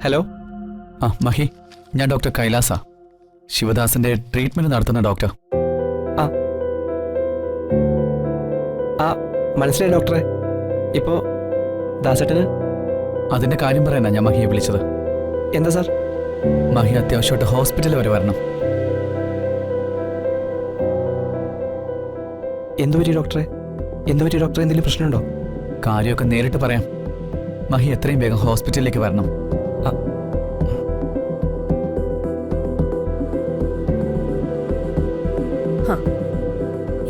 Hello. Mahi, ഞാൻ doctor Kailasa, ശിവദാസിന്റെ treatment നടത്തുന്ന doctor. മനസ്സിലായി ഡോക്ടറെ. ഇപ്പോ ദാസേട്ടന് അതിന്റെ കാര്യം പറയാനാ ഞാൻ മഹിയെ വിളിച്ചത്. എന്താ സാർ? മഹി അത്യാവശ്യമായിട്ട് ഹോസ്പിറ്റലിൽ വരെ വരണം. എന്തുപറ്റി ഡോക്ടറെ? എന്തെങ്കിലും പ്രശ്നമുണ്ടോ? കാര്യമൊക്കെ നേരിട്ട് പറയാം. മഹി എത്രയും വേഗം ഹോസ്പിറ്റലിലേക്ക് വരണം.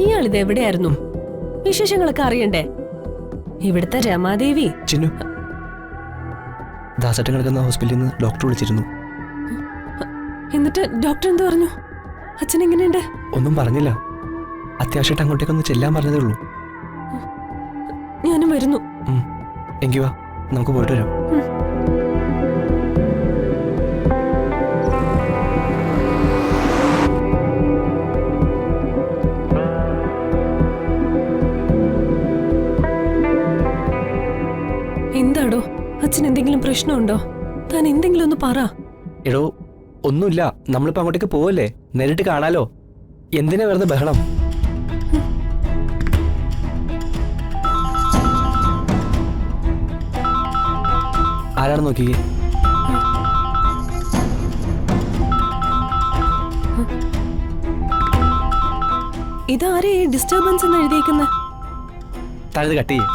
ഇയാളിത് എവിടെയായിരുന്നു? വിശേഷങ്ങളൊക്കെ അറിയണ്ടേ? ഇവിടുത്തെ രമാദേവി. ചിന്നു, ദാസേട്ടൻ കിടക്കുന്ന ഹോസ്പിറ്റലിൽ നിന്ന് ഡോക്ടർ വിളിച്ചിരുന്നു. എന്നിട്ട് ഡോക്ടർ എന്ത് പറഞ്ഞു? അച്ഛൻ എങ്ങനെയുണ്ട്? ഒന്നും പറഞ്ഞില്ല. അത്യാവശ്യമായിട്ട് അങ്ങോട്ടേക്കൊന്ന് ചെല്ലാൻ പറഞ്ഞതേ ഉള്ളൂ. ഞാനും വരുന്നു. എങ്കി വാ, നമുക്ക് പോയിട്ട് വരാം. എന്താടോ, അച്ഛൻ എന്തെങ്കിലും പ്രശ്നമുണ്ടോ? താൻ എന്തെങ്കിലും ഒന്ന് പറ. എടോ, ഒന്നുമില്ല. നമ്മളിപ്പോ അങ്ങോട്ടേക്ക് പോവല്ലേ, നേരിട്ട് കാണാലോ. എന്തിനാ വെറുതെ ബഹളം? ആരാണ് നോക്കിയേ? ഇതാരേ ഡിസ്റ്റർബൻസ് എന്ന് എഴുതിയേക്കുന്നത്? താഴെ കട്ട് ചെയ്യേ.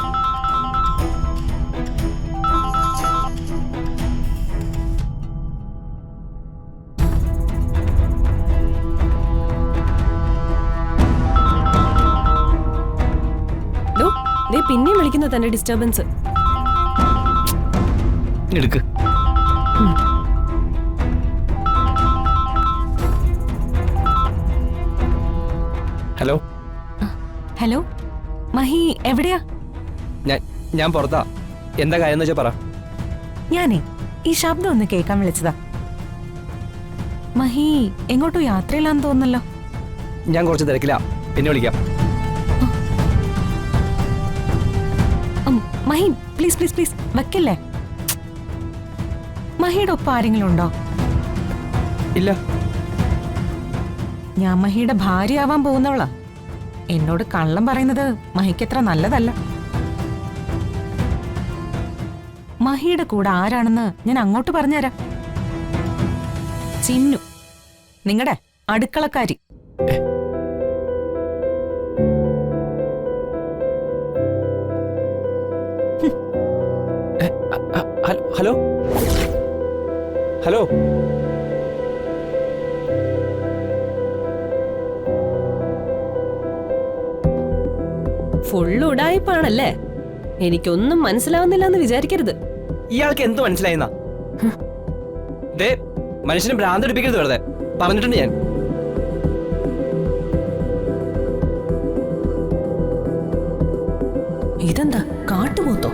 പിന്നെയും വിളിക്കുന്ന തന്നെ ഡിസ്റ്റർബൻസ്. എടുക്ക്. ഹലോ. ഹലോ മഹി, എവിടെയാ? ഞാൻ പുറത്താ. എന്താ കാര്യം എന്ന് വെച്ചാ പറ. ഞാനേ ഈ ശബ്ദം ഒന്ന് കേൾക്കാൻ വിളിച്ചതാ. മഹി എങ്ങോട്ടോ യാത്രയിലാന്ന് തോന്നല്ലോ. ഞാൻ കുറച്ച് തിരക്കില്ല, പിന്നെ വിളിക്കാം. മഹി പ്ലീസ് പ്ലീസ് പ്ലീസ് വെക്കല്ലേ. മഹിയുടെ ഒപ്പം ആരെങ്കിലും ഉണ്ടോ? ഇല്ല. ഞാൻ മഹിയുടെ ഭാര്യയാവാൻ പോകുന്നവളാ. എന്നോട് കള്ളം പറയുന്നത് മഹിക്കത്ര നല്ലതല്ല. മഹിയുടെ കൂടെ ആരാണെന്ന് ഞാൻ അങ്ങോട്ട് പറഞ്ഞുതരാം. ചിന്നു, നിങ്ങളുടെ അടുക്കളക്കാരി. Hello hello. ഫുള്ള് ഉടായിപ്പാണല്ലേ. എനിക്കൊന്നും മനസ്സിലാവുന്നില്ല എന്ന് വിചാരിക്കരുത്. ഇയാൾക്ക് എന്ത് മനസ്സിലായെന്നാ? മനുഷ്യനെ ഭ്രാന്ത് എടുപ്പിക്കരുത് വെറുതെ. പറഞ്ഞിട്ടുണ്ട് ഞാൻ. ഇതെന്താ കാട്ടുപോത്തോ?